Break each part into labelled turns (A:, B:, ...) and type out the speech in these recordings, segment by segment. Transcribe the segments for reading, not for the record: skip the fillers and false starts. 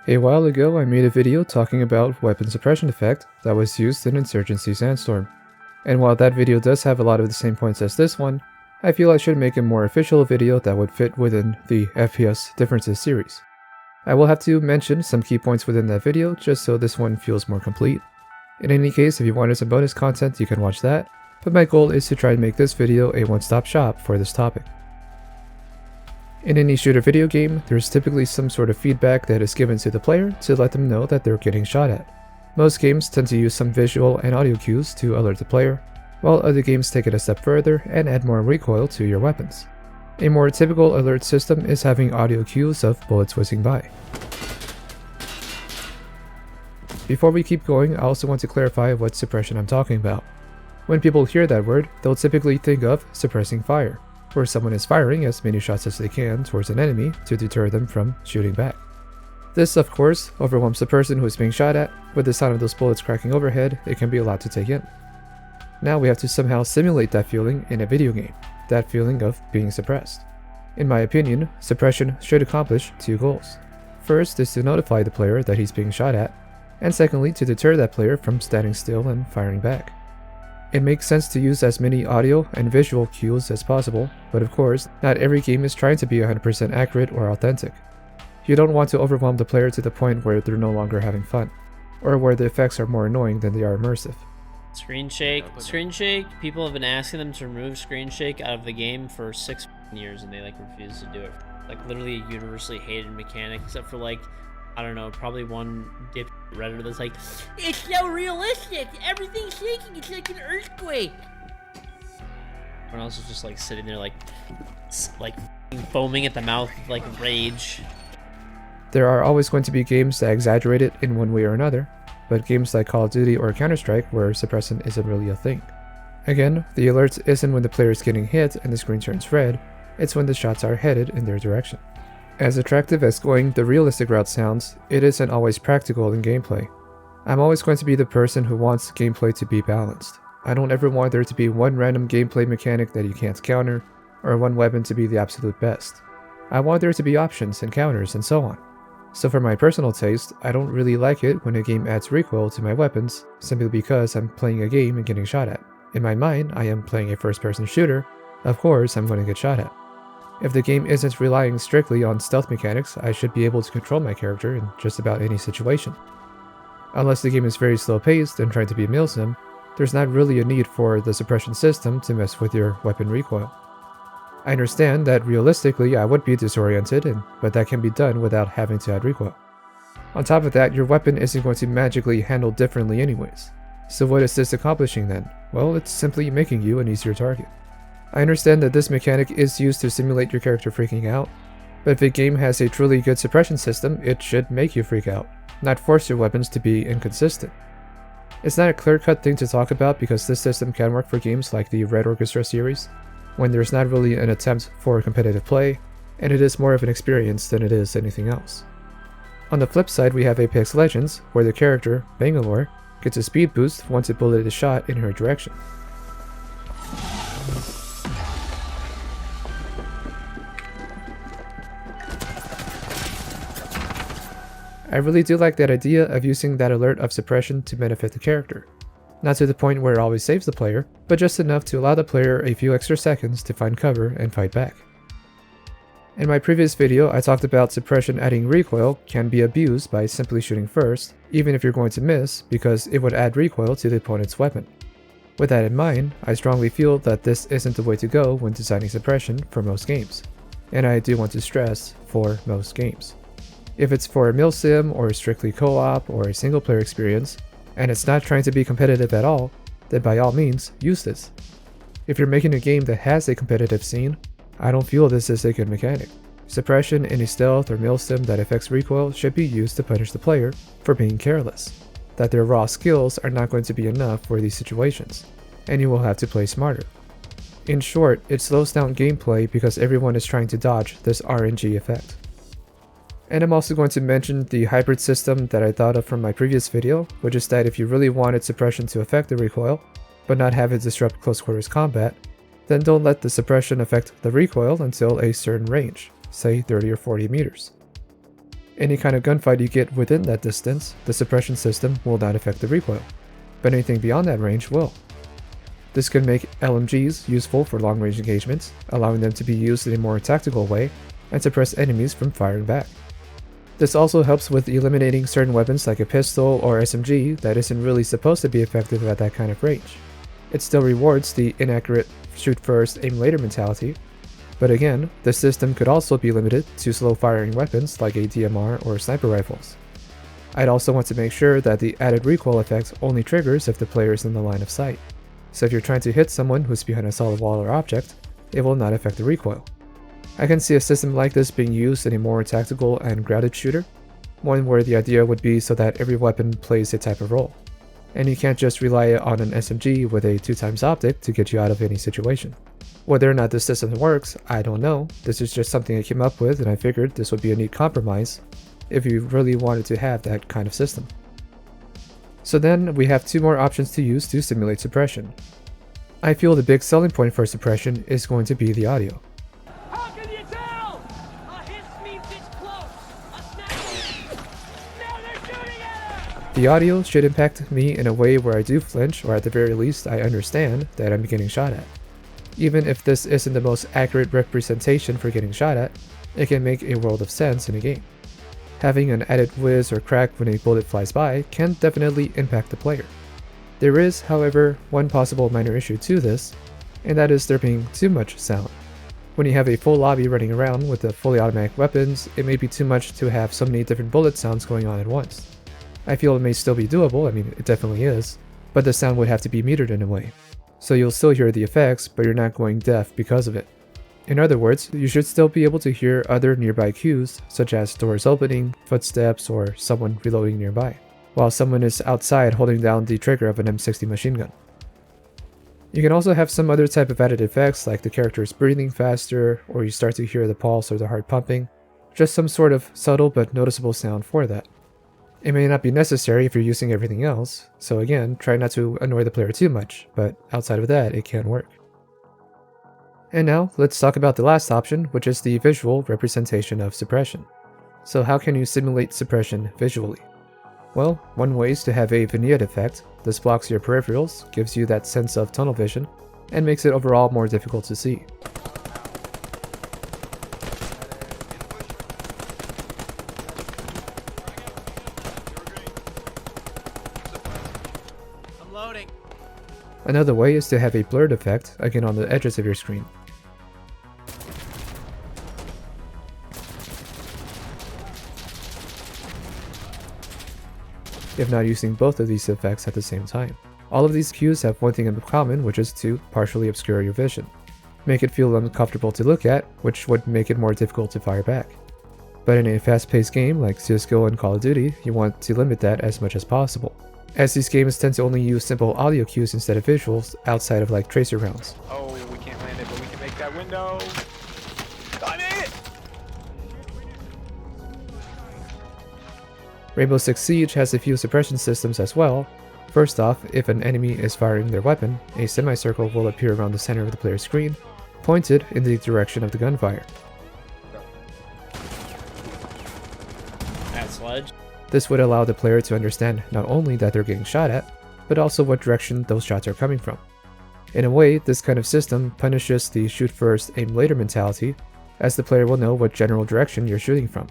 A: A while ago I made a video talking about weapon suppression effect that was used in Insurgency Sandstorm, and while that video does have a lot of the same points as this one, I feel I should make a more official video that would fit within the FPS differences series. I will have to mention some key points within that video just so this one feels more complete. In any case, if you wanted some bonus content you can watch that, but my goal is to try and make this video a one-stop shop for this topic. In any shooter video game, there's typically some sort of feedback that is given to the player to let them know that they're getting shot at. Most games tend to use some visual and audio cues to alert the player, while other games take it a step further and add more recoil to your weapons. A more typical alert system is having audio cues of bullets whizzing by. Before we keep going, I also want to clarify what suppression I'm talking about. When people hear that word, they'll typically think of suppressing fire, where someone is firing as many shots as they can towards an enemy to deter them from shooting back. This, of course, overwhelms the person who is being shot at. With the sound of those bullets cracking overhead, it can be a lot to take in. Now we have to somehow simulate that feeling in a video game, that feeling of being suppressed. In my opinion, suppression should accomplish two goals. First is to notify the player that he's being shot at, and secondly to deter that player from standing still and firing back. It makes sense to use as many audio and visual cues as possible, but of course, not every game is trying to be 100% accurate or authentic. You don't want to overwhelm the player to the point where they're no longer having fun, or where the effects are more annoying than they are immersive.
B: Screen shake. Screen shake, people have been asking them to remove screen shake out of the game for 6 years and they refuse to do it. Literally a universally hated mechanic, except for I don't know, probably one dip Redditor that's like, it's so realistic, everything's shaking, it's like an earthquake. Everyone else is just sitting there foaming at the mouth with rage.
A: There are always going to be games that exaggerate it in one way or another, but games like Call of Duty or Counter-Strike where suppression isn't really a thing. Again, the alert isn't when the player is getting hit and the screen turns red, it's when the shots are headed in their direction. As attractive as going the realistic route sounds, it isn't always practical in gameplay. I'm always going to be the person who wants gameplay to be balanced. I don't ever want there to be one random gameplay mechanic that you can't counter, or one weapon to be the absolute best. I want there to be options and counters and so on. So for my personal taste, I don't really like it when a game adds recoil to my weapons simply because I'm playing a game and getting shot at. In my mind, I am playing a first-person shooter, of course I'm going to get shot at. If the game isn't relying strictly on stealth mechanics, I should be able to control my character in just about any situation. Unless the game is very slow-paced and trying to be a meal sim, there's not really a need for the suppression system to mess with your weapon recoil. I understand that realistically I would be disoriented, but that can be done without having to add recoil. On top of that, your weapon isn't going to magically handle differently anyways. So what is this accomplishing then? Well, it's simply making you an easier target. I understand that this mechanic is used to simulate your character freaking out, but if a game has a truly good suppression system, it should make you freak out, not force your weapons to be inconsistent. It's not a clear-cut thing to talk about because this system can work for games like the Red Orchestra series, when there's not really an attempt for competitive play, and it is more of an experience than it is anything else. On the flip side, we have Apex Legends, where the character, Bangalore, gets a speed boost once a bullet is shot in her direction. I really do like that idea of using that alert of suppression to benefit the character. Not to the point where it always saves the player, but just enough to allow the player a few extra seconds to find cover and fight back. In my previous video, I talked about suppression adding recoil can be abused by simply shooting first, even if you're going to miss, because it would add recoil to the opponent's weapon. With that in mind, I strongly feel that this isn't the way to go when designing suppression for most games. And I do want to stress, for most games. If it's for a milsim or strictly co-op or a single player experience, and it's not trying to be competitive at all, then by all means, use this. If you're making a game that has a competitive scene, I don't feel this is a good mechanic. Suppression in a stealth or milsim that affects recoil should be used to punish the player for being careless, that their raw skills are not going to be enough for these situations, and you will have to play smarter. In short, it slows down gameplay because everyone is trying to dodge this RNG effect. And I'm also going to mention the hybrid system that I thought of from my previous video, which is that if you really wanted suppression to affect the recoil, but not have it disrupt close quarters combat, then don't let the suppression affect the recoil until a certain range, say 30 or 40 meters. Any kind of gunfight you get within that distance, the suppression system will not affect the recoil, but anything beyond that range will. This can make LMGs useful for long-range engagements, allowing them to be used in a more tactical way and suppress enemies from firing back. This also helps with eliminating certain weapons like a pistol or SMG that isn't really supposed to be effective at that kind of range. It still rewards the inaccurate shoot first, aim later mentality, but again, the system could also be limited to slow firing weapons like a DMR or sniper rifles. I'd also want to make sure that the added recoil effect only triggers if the player is in the line of sight. So if you're trying to hit someone who's behind a solid wall or object, it will not affect the recoil. I can see a system like this being used in a more tactical and grounded shooter, one where the idea would be so that every weapon plays a type of role, and you can't just rely on an SMG with a 2x optic to get you out of any situation. Whether or not this system works, I don't know. This is just something I came up with, and I figured this would be a neat compromise if you really wanted to have that kind of system. So then we have two more options to use to simulate suppression. I feel the big selling point for suppression is going to be the audio.
C: How can you tell? A hiss means it's close. A snap. Now they're shooting at us.
A: The audio should impact me in a way where I do flinch, or at the very least I understand that I'm getting shot at. Even if this isn't the most accurate representation for getting shot at, it can make a world of sense in a game. Having an added whiz or crack when a bullet flies by can definitely impact the player. There is, however, one possible minor issue to this, and that is there being too much sound. When you have a full lobby running around with the fully automatic weapons, it may be too much to have so many different bullet sounds going on at once. I feel it may still be doable, I mean it definitely is, but the sound would have to be metered in a way. So you'll still hear the effects, but you're not going deaf because of it. In other words, you should still be able to hear other nearby cues, such as doors opening, footsteps, or someone reloading nearby, while someone is outside holding down the trigger of an M60 machine gun. You can also have some other type of added effects, like the character is breathing faster, or you start to hear the pulse or the heart pumping, just some sort of subtle but noticeable sound for that. It may not be necessary if you're using everything else, so again, try not to annoy the player too much, but outside of that, it can work. And now, let's talk about the last option, which is the visual representation of suppression. So how can you simulate suppression visually? Well, one way is to have a vignette effect. This blocks your peripherals, gives you that sense of tunnel vision, and makes it overall more difficult to see.
C: I'm loading.
A: Another way is to have a blurred effect, again on the edges of your screen. If not using both of these effects at the same time. All of these cues have one thing in common, which is to partially obscure your vision. Make it feel uncomfortable to look at, which would make it more difficult to fire back. But in a fast-paced game like CSGO and Call of Duty, you want to limit that as much as possible, as these games tend to only use simple audio cues instead of visuals outside of like tracer rounds.
D: Oh, we can't land it, but we can make that window. I made it!
A: Rainbow Six Siege has a few suppression systems as well. First off, if an enemy is firing their weapon, a semicircle will appear around the center of the player's screen, pointed in the direction of the gunfire.
B: That sledge.
A: This would allow the player to understand not only that they're getting shot at, but also what direction those shots are coming from. In a way, this kind of system punishes the shoot first, aim later mentality, as the player will know what general direction you're shooting from.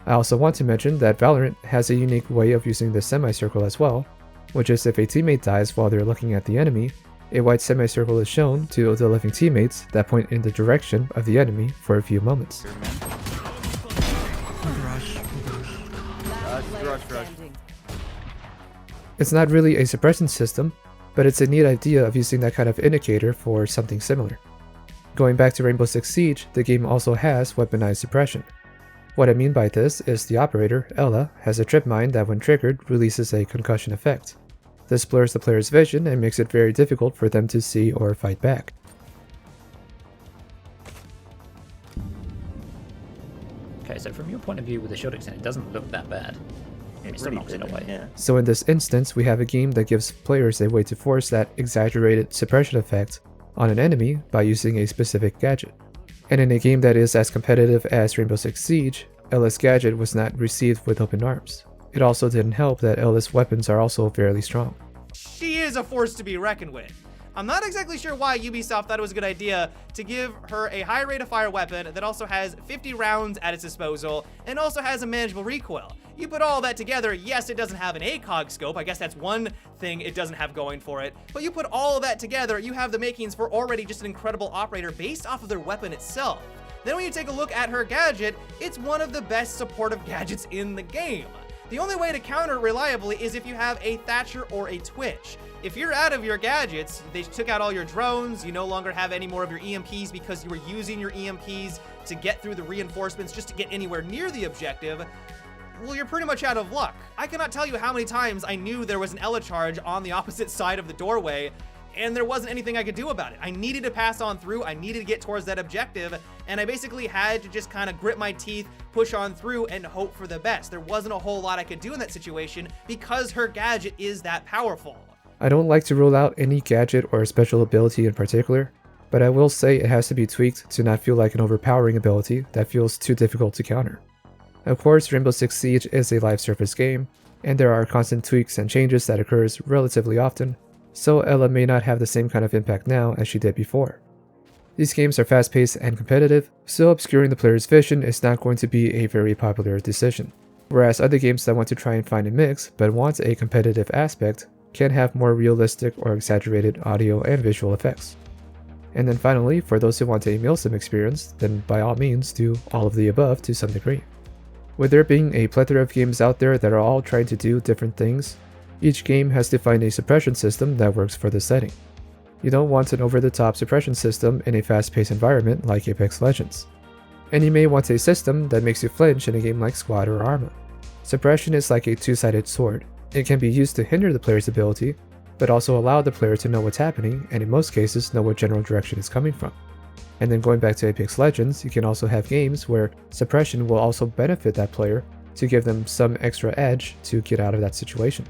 A: I also want to mention that Valorant has a unique way of using this semicircle as well, which is if a teammate dies while they're looking at the enemy, a white semicircle is shown to the living teammates that point in the direction of the enemy for a few moments. It's not really a suppression system, but it's a neat idea of using that kind of indicator for something similar. Going back to Rainbow Six Siege, the game also has weaponized suppression. What I mean by this is the operator, Ella, has a trip mine that when triggered releases a concussion effect. This blurs the player's vision and makes it very difficult for them to see or fight back.
E: Okay, so from your point of view with the shot extent, it doesn't look that bad. It still knocks it away.
D: Yeah.
A: So in this instance, we have a game that gives players a way to force that exaggerated suppression effect on an enemy by using a specific gadget. And in a game that is as competitive as Rainbow Six Siege, Ella's gadget was not received with open arms. It also didn't help that Ella's weapons are also fairly strong.
F: She is a force to be reckoned with. I'm not exactly sure why Ubisoft thought it was a good idea to give her a high rate of fire weapon that also has 50 rounds at its disposal and also has a manageable recoil. You put all that together, yes, it doesn't have an ACOG scope. I guess that's one thing it doesn't have going for it. But you put all of that together, you have the makings for already just an incredible operator based off of their weapon itself. Then when you take a look at her gadget, it's one of the best supportive gadgets in the game. The only way to counter it reliably is if you have a Thatcher or a Twitch. If you're out of your gadgets, they took out all your drones, you no longer have any more of your EMPs because you were using your EMPs to get through the reinforcements just to get anywhere near the objective, well, you're pretty much out of luck. I cannot tell you how many times I knew there was an Ela charge on the opposite side of the doorway, and there wasn't anything I could do about it. I needed to pass on through, I needed to get towards that objective, and I basically had to just kind of grit my teeth, push on through, and hope for the best. There wasn't a whole lot I could do in that situation because her gadget is that powerful.
A: I don't like to rule out any gadget or special ability in particular, but I will say it has to be tweaked to not feel like an overpowering ability that feels too difficult to counter. Of course, Rainbow Six Siege is a live service game, and there are constant tweaks and changes that occurs relatively often, so Ela may not have the same kind of impact now as she did before. These games are fast-paced and competitive, so obscuring the player's vision is not going to be a very popular decision. Whereas other games that want to try and find a mix but want a competitive aspect can have more realistic or exaggerated audio and visual effects. And then finally, for those who want a milsim experience, then by all means do all of the above to some degree. With there being a plethora of games out there that are all trying to do different things, each game has to find a suppression system that works for the setting. You don't want an over-the-top suppression system in a fast-paced environment like Apex Legends. And you may want a system that makes you flinch in a game like Squad or Arma. Suppression is like a two-sided sword. It can be used to hinder the player's ability, but also allow the player to know what's happening and in most cases know what general direction it's coming from. And then going back to Apex Legends, you can also have games where suppression will also benefit that player to give them some extra edge to get out of that situation.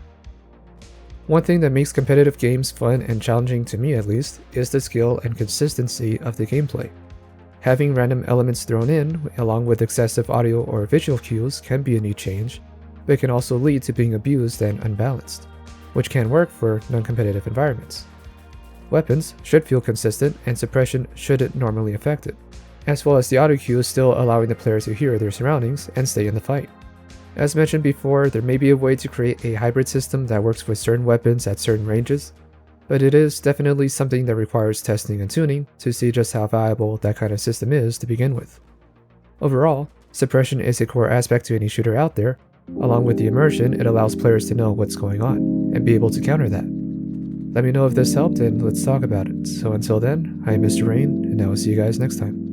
A: One thing that makes competitive games fun and challenging to me at least is the skill and consistency of the gameplay. Having random elements thrown in, along with excessive audio or visual cues, can be a neat change, but can also lead to being abused and unbalanced, which can work for non-competitive environments. Weapons should feel consistent and suppression shouldn't normally affect it, as well as the audio cues still allowing the player to hear their surroundings and stay in the fight. As mentioned before, there may be a way to create a hybrid system that works with certain weapons at certain ranges, but it is definitely something that requires testing and tuning to see just how viable that kind of system is to begin with. Overall, suppression is a core aspect to any shooter out there. Along with the immersion, it allows players to know what's going on and be able to counter that. Let me know if this helped and let's talk about it. So until then, I'm Mr. Rain, and I will see you guys next time.